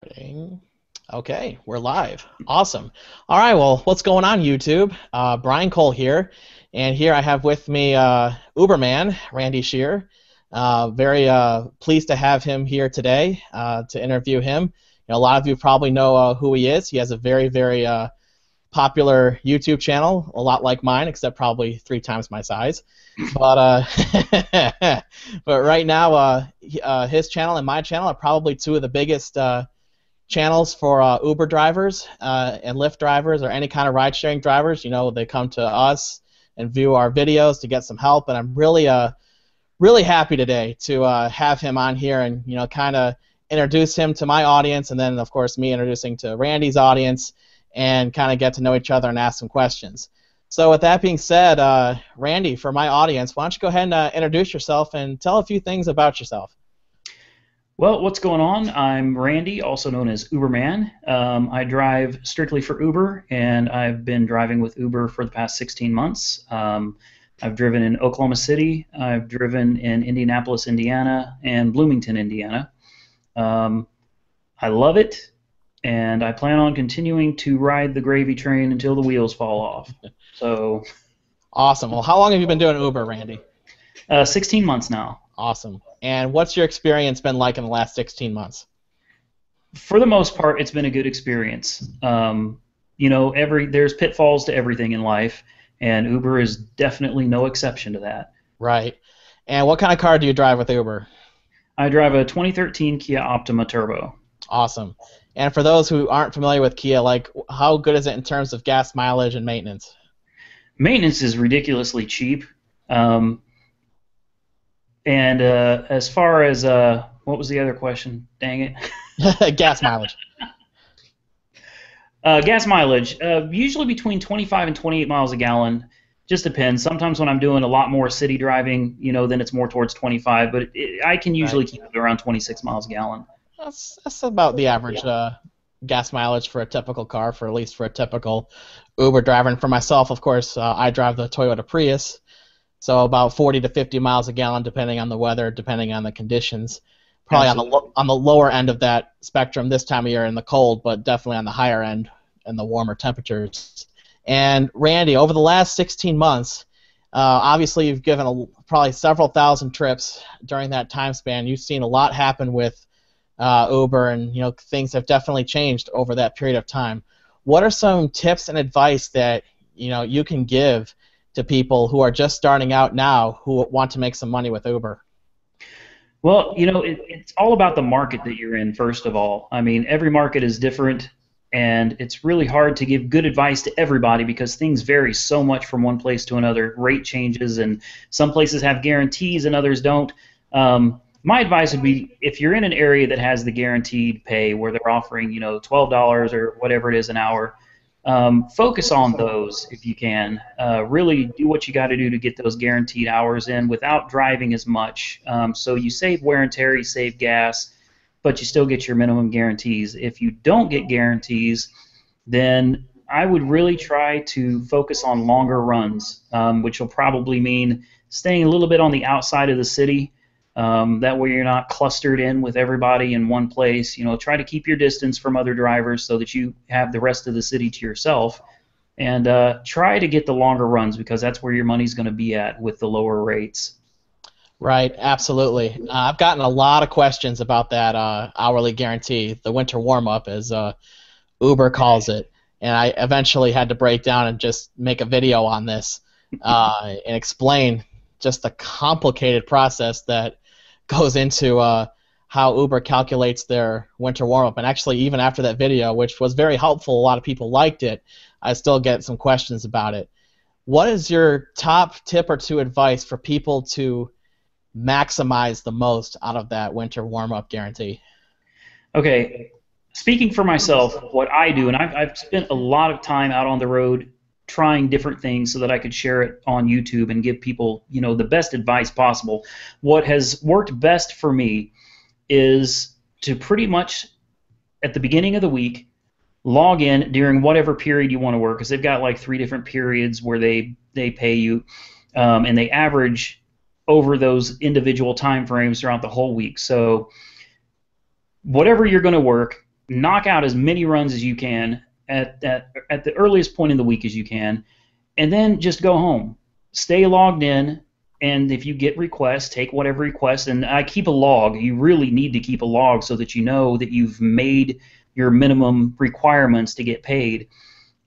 Recording. Okay, we're live. Awesome. All right, well, what's going on, YouTube? Brian Cole here, and here I have with me Uberman, Randy Shear. Very pleased to have him here today to interview him. A lot of you probably know who he is. He has a very popular YouTube channel, a lot like mine, except probably 3 times my size. But but right now, his channel and my channel are probably 2 of the biggest channels for Uber drivers and Lyft drivers or any kind of ride-sharing drivers. They come to us and view our videos to get some help, and I'm really happy today to have him on here and kind of introduce him to my audience, and then of course me introducing to Randy's audience, and kind of get to know each other and ask some questions. So with that being said, Randy, for my audience, why don't you go ahead and introduce yourself and tell a few things about yourself. Well, what's going on? I'm Randy, also known as Uberman. I drive strictly for Uber, and I've been driving with Uber for the past 16 months. I've driven in Oklahoma City, I've driven in Indianapolis, Indiana, and Bloomington, Indiana. I love it, and I plan on continuing to ride the gravy train until the wheels fall off. So, awesome. Well, how long have you been doing Uber, Randy? 16 months now. Awesome. And what's your experience been like in the last 16 months? For the most part, it's been a good experience. There's pitfalls to everything in life, and Uber is definitely no exception to that. Right. And what kind of car do you drive with Uber? I drive a 2013 Kia Optima Turbo. Awesome. And for those who aren't familiar with Kia, how good is it in terms of gas mileage and maintenance? Maintenance is ridiculously cheap. And as far as what was the other question? Dang it. Gas mileage. Gas mileage, usually between 25 and 28 miles a gallon. Just depends. Sometimes when I'm doing a lot more city driving, then it's more towards 25. But I can usually keep it around 26 miles a gallon. That's about the average gas mileage for a typical car, at least for a typical Uber driver. And for myself, of course, I drive the Toyota Prius. So about 40 to 50 miles a gallon, depending on the weather, depending on the conditions. Probably on the lower end of that spectrum this time of year in the cold, but definitely on the higher end in the warmer temperatures. And Randy, over the last 16 months, obviously you've given probably several thousand trips during that time span. You've seen a lot happen with Uber, and things have definitely changed over that period of time. What are some tips and advice that you can give to people who are just starting out now who want to make some money with Uber? Well, it's all about the market that you're in, first of all. I mean, every market is different, and it's really hard to give good advice to everybody because things vary so much from one place to another. Rate changes, and some places have guarantees and others don't. My advice would be, if you're in an area that has the guaranteed pay where they're offering, $12 or whatever it is an hour, focus on those if you can. Really do what you got to do to get those guaranteed hours in without driving as much. So you save wear and tear, you save gas, but you still get your minimum guarantees. If you don't get guarantees, then I would really try to focus on longer runs, which will probably mean staying a little bit on the outside of the city. That way you're not clustered in with everybody in one place. Try to keep your distance from other drivers so that you have the rest of the city to yourself. And try to get the longer runs because that's where your money's going to be at with the lower rates. Right, absolutely. I've gotten a lot of questions about that hourly guarantee, the winter warm-up, as Uber calls it. And I eventually had to break down and just make a video on this and explain just the complicated process that goes into how Uber calculates their winter warm-up. And actually, even after that video, which was very helpful, a lot of people liked it, I still get some questions about it. What is your top tip or 2 advice for people to maximize the most out of that winter warm-up guarantee? Okay, speaking for myself, what I do, and I've spent a lot of time out on the road trying different things so that I could share it on YouTube and give people, the best advice possible. What has worked best for me is to pretty much, at the beginning of the week, log in during whatever period you want to work, because they've got like 3 different periods where they pay you, and they average over those individual time frames throughout the whole week. So whatever you're going to work, knock out as many runs as you can at the earliest point in the week as you can, and then just go home. Stay logged in, and if you get requests, take whatever request. And I keep a log. You really need to keep a log so that you know that you've made your minimum requirements to get paid,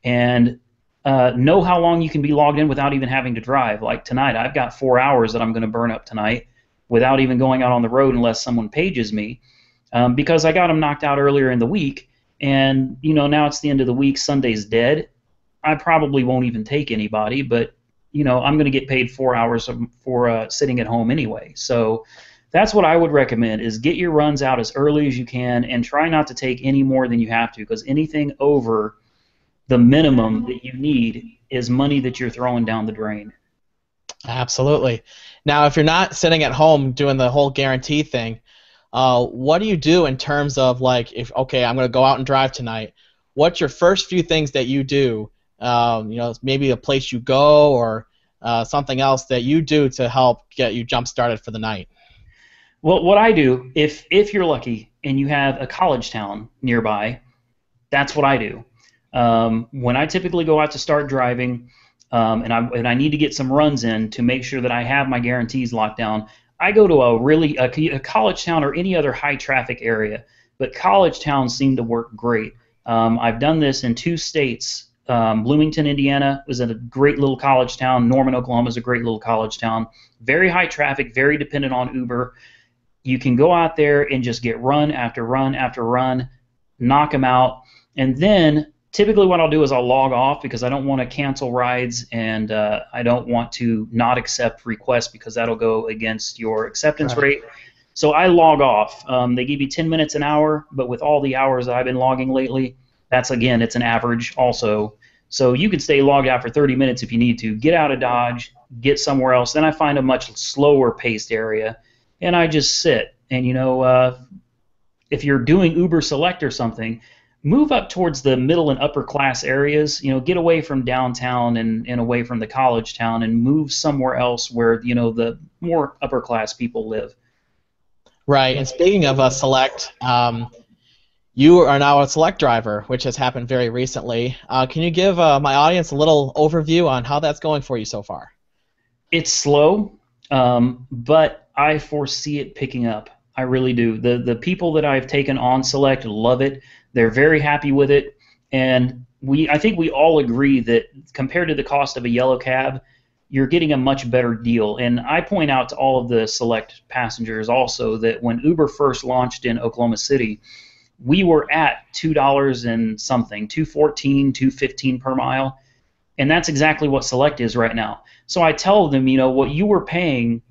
and know how long you can be logged in without even having to drive. Like tonight, I've got 4 hours that I'm going to burn up tonight without even going out on the road unless someone pages me, because I got them knocked out earlier in the week, and now it's the end of the week. Sunday's dead. I probably won't even take anybody, but I'm going to get paid 4 hours for sitting at home anyway. So that's what I would recommend: is get your runs out as early as you can, and try not to take any more than you have to, because anything over the minimum that you need is money that you're throwing down the drain. Absolutely. Now, if you're not sitting at home doing the whole guarantee thing, what do you do in terms of, like, if, okay, I'm going to go out and drive tonight, what's your first few things that you do? Maybe a place you go, or something else that you do to help get you jump started for the night. Well, what I do, if you're lucky and you have a college town nearby, that's what I do. When I typically go out to start driving, and I need to get some runs in to make sure that I have my guarantees locked down, I go to a college town or any other high traffic area. But college towns seem to work great. I've done this in 2 states. Bloomington, Indiana is a great little college town. Norman, Oklahoma is a great little college town. Very high traffic, very dependent on Uber. You can go out there and just get run after run after run, knock them out, and then typically what I'll do is I'll log off, because I don't want to cancel rides, and I don't want to not accept requests, because that'll go against your acceptance rate. So I log off. They give you 10 minutes an hour, but with all the hours that I've been logging lately, it's an average also. So you could stay logged out for 30 minutes if you need to. Get out of Dodge, get somewhere else. Then I find a much slower paced area, and I just sit. And if you're doing Uber Select or something, move up towards the middle and upper class areas. Get away from downtown and away from the college town, and move somewhere else where the more upper class people live. Right. And speaking of Select, you are now a Select driver, which has happened very recently. Can you give my audience a little overview on how that's going for you so far? It's slow, but I foresee it picking up. I really do. The people that I've taken on Select love it. They're very happy with it, and I think we all agree that compared to the cost of a yellow cab, you're getting a much better deal. And I point out to all of the Select passengers also that when Uber first launched in Oklahoma City, we were at $2 and something, $2.14, $2.15 per mile, and that's exactly what Select is right now. So I tell them, what you were paying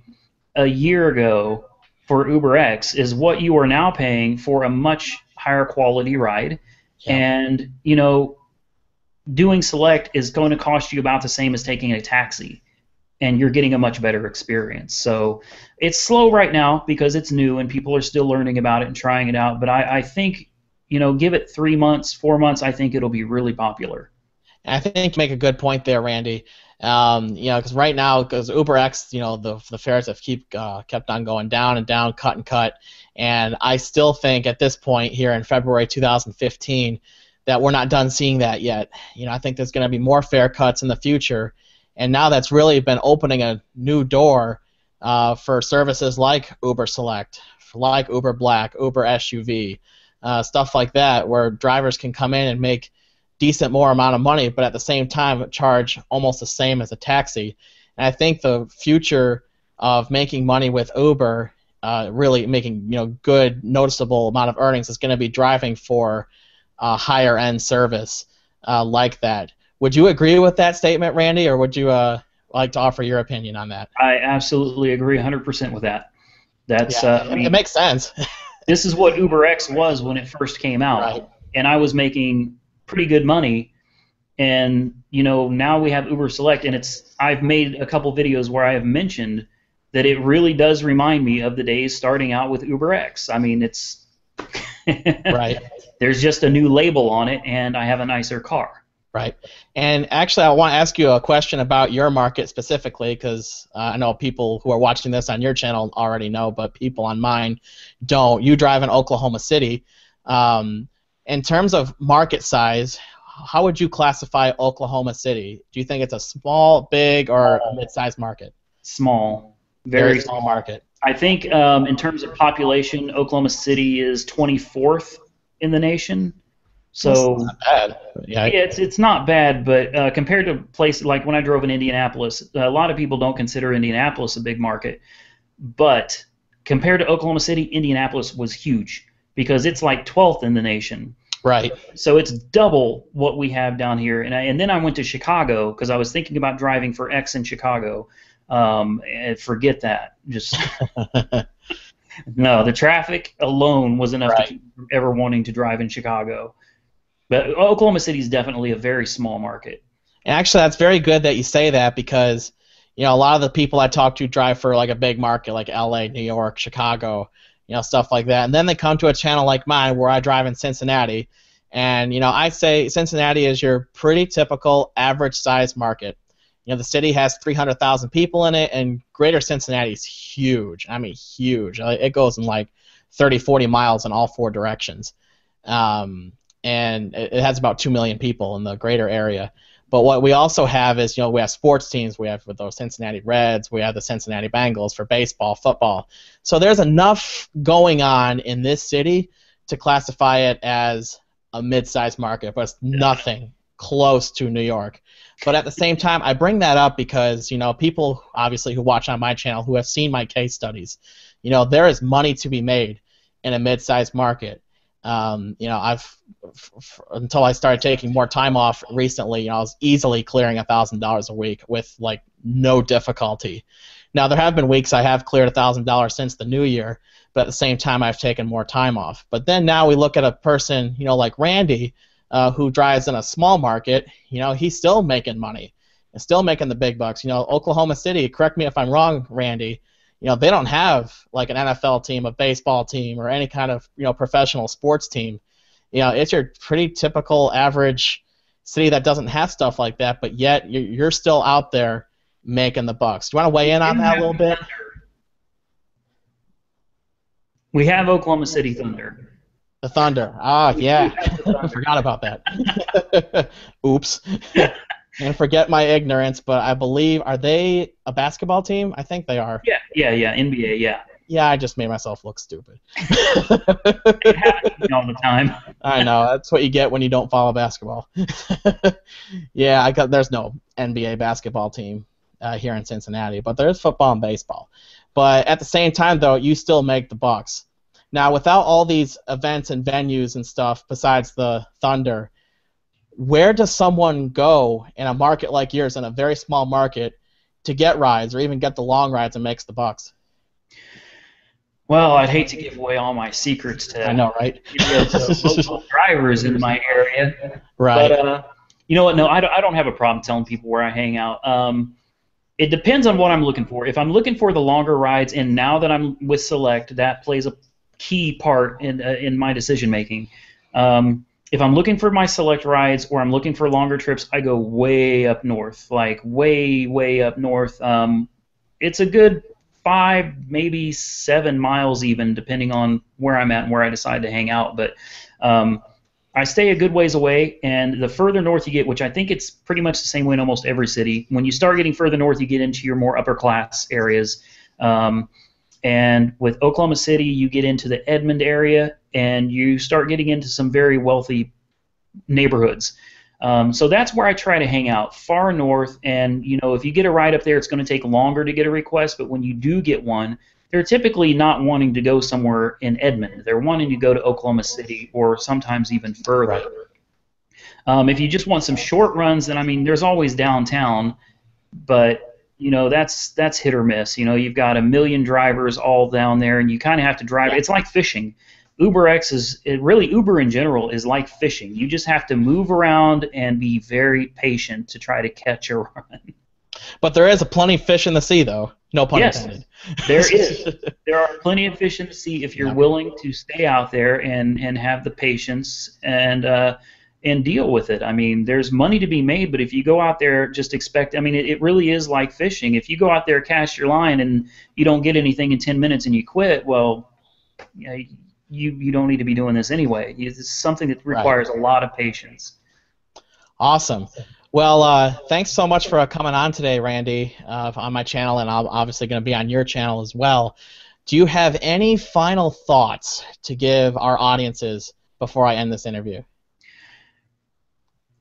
a year ago for UberX is what you are now paying for a much higher quality ride. Yeah. And doing Select is going to cost you about the same as taking a taxi, and you're getting a much better experience. So it's slow right now because it's new and people are still learning about it and trying it out, but I think give it 3 months, 4 months, I think it'll be really popular. I think you make a good point there, Randy. Because right now, because UberX, the fares have kept on going down and down, cut and cut, and I still think at this point here in February 2015 that we're not done seeing that yet. I think there's going to be more fare cuts in the future, and now that's really been opening a new door for services like Uber Select, like Uber Black, Uber SUV, stuff like that, where drivers can come in and make decent more amount of money, but at the same time charge almost the same as a taxi. And I think the future of making money with Uber, really making good noticeable amount of earnings, is going to be driving for a higher end service like that. Would you agree with that statement, Randy, or would you like to offer your opinion on that? I absolutely agree 100% with that. That's it makes sense. This is what UberX was when it first came out, right? And I was making pretty good money, and now we have Uber Select, and I've made a couple videos where I have mentioned that it really does remind me of the days starting out with UberX. I mean, it's right. There's just a new label on it, and I have a nicer car. Right. And actually, I want to ask you a question about your market specifically, because I know people who are watching this on your channel already know, but people on mine don't. You drive in Oklahoma City, and in terms of market size, how would you classify Oklahoma City? Do you think it's a small, big, or a mid-sized market? Small, Very very small small. market. I think in terms of population, Oklahoma City is 24th in the nation. That's So not bad. Yeah, yeah, it's not bad, but compared to places like when I drove in Indianapolis, a lot of people don't consider Indianapolis a big market. But compared to Oklahoma City, Indianapolis was huge because it's like 12th in the nation. right. So it's double what we have down here. And then I went to Chicago because I was thinking about driving for X in Chicago. And forget that. Just no, the traffic alone was enough to Right. keep me from ever wanting to drive in Chicago. But Oklahoma City is definitely a very small market. And actually, that's very good that you say that because, a lot of the people I talk to drive for like a big market like LA, New York, Chicago, stuff like that. And then they come to a channel like mine where I drive in Cincinnati. And, I say Cincinnati is your pretty typical average size market. The city has 300,000 people in it, and greater Cincinnati is huge. I mean, huge. It goes in like 30, 40 miles in all four directions. And it has about 2 million people in the greater area. But what we also have is, we have sports teams. We have with those Cincinnati Reds. We have the Cincinnati Bengals for baseball, football. So there's enough going on in this city to classify it as a mid-sized market, but it's nothing close to New York. But at the same time, I bring that up because, people obviously who watch on my channel who have seen my case studies, there is money to be made in a mid-sized market. Until I started taking more time off recently, I was easily clearing $1,000 a week with like no difficulty. Now there have been weeks I have cleared $1,000 since the new year, but at the same time I've taken more time off. But then now we look at a person, like Randy, who drives in a small market. He's still making money and still making the big bucks. Oklahoma City. Correct me if I'm wrong, Randy. They don't have like an NFL team, a baseball team, or any kind of professional sports team. It's your pretty typical average city that doesn't have stuff like that, but yet you're still out there making the bucks. Do you want to weigh in on that a little bit? We have Oklahoma City Thunder. The Thunder. Ah, yeah. I forgot about that. Oops. And forget my ignorance, but I believe, are they a basketball team? I think they are. Yeah, NBA, yeah. Yeah, I just made myself look stupid. It happens to me all the time. I know, that's what you get when you don't follow basketball. Yeah, there's no NBA basketball team here in Cincinnati, but there's football and baseball. But at the same time, though, you still make the bucks. Now, without all these events and venues and stuff, besides the Thunder, where does someone go in a market like yours, in a very small market, to get rides or even get the long rides and makes the bucks? Well, I'd hate to give away all my secrets to I know, right? local drivers in my area. Right. But you know what? No, I don't have a problem telling people where I hang out. It depends on what I'm looking for. If I'm looking for the longer rides, and now that I'm with Select, that plays a key part in my decision making. If I'm looking for my Select rides or I'm looking for longer trips, I go way up north, like way up north. It's a good 5, maybe 7 miles even, depending on where I'm at and where I decide to hang out. But I stay a good ways away, and the further north you get, which I think it's pretty much the same way in almost every city, when you start getting further north, you get into your more upper class areas. And with Oklahoma City, you get into the Edmond area, and you start getting into some very wealthy neighborhoods. So that's where I try to hang out, far north. And if you get a ride up there, it's going to take longer to get a request. But when you do get one, they're typically not wanting to go somewhere in Edmond. They're wanting to go to Oklahoma City or sometimes even further. Right. If you just want some short runs, then there's always downtown, but that's hit or miss. You've got a million drivers all down there, and you kind of have to drive. It's like fishing. Uber in general is like fishing. You just have to move around and be very patient to try to catch a run. But there is plenty of fish in the sea, though. No pun intended. There is. There are plenty of fish in the sea if you're willing to stay out there and have the patience and deal with it. There's money to be made, but if you go out there just expect, it really is like fishing. If you go out there, cast your line, and you don't get anything in 10 minutes and you quit, well, you don't need to be doing this anyway. It's something that Right. requires a lot of patience. Awesome. Well, thanks so much for coming on today, Randy, on my channel, and I'm obviously going to be on your channel as well. Do you have any final thoughts to give our audiences before I end this interview?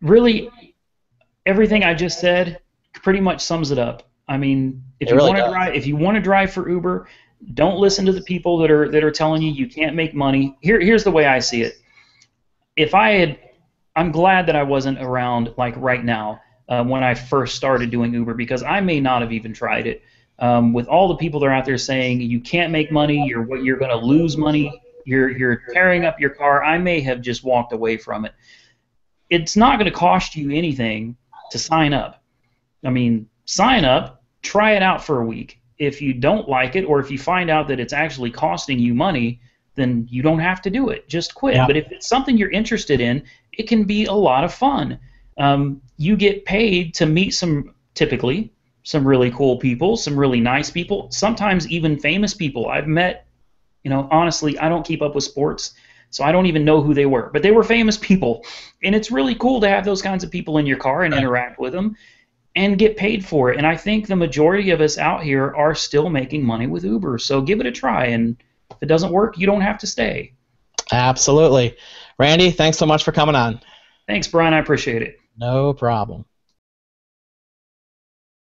Really, everything I just said pretty much sums it up. I mean, It really does. if you want to drive for Uber, don't listen to the people that are telling you can't make money. Here's the way I see it. I'm glad that I wasn't around like right now when I first started doing Uber, because I may not have even tried it. With all the people that are out there saying you can't make money, you're going to lose money, you're tearing up your car, I may have just walked away from it. It's not going to cost you anything to sign up. I mean, sign up, try it out for a week. If you don't like it, or if you find out that it's actually costing you money, then you don't have to do it. Just quit. Yeah. But if it's something you're interested in, it can be a lot of fun. You get paid to meet typically some really cool people, some really nice people, sometimes even famous people. I've met, honestly, I don't keep up with sports, so I don't even know who they were, but they were famous people, and it's really cool to have those kinds of people in your car and interact with them and get paid for it. And I think the majority of us out here are still making money with Uber, so give it a try, and if it doesn't work, you don't have to stay. Absolutely. Randy, thanks so much for coming on. Thanks, Brian. I appreciate it. No problem.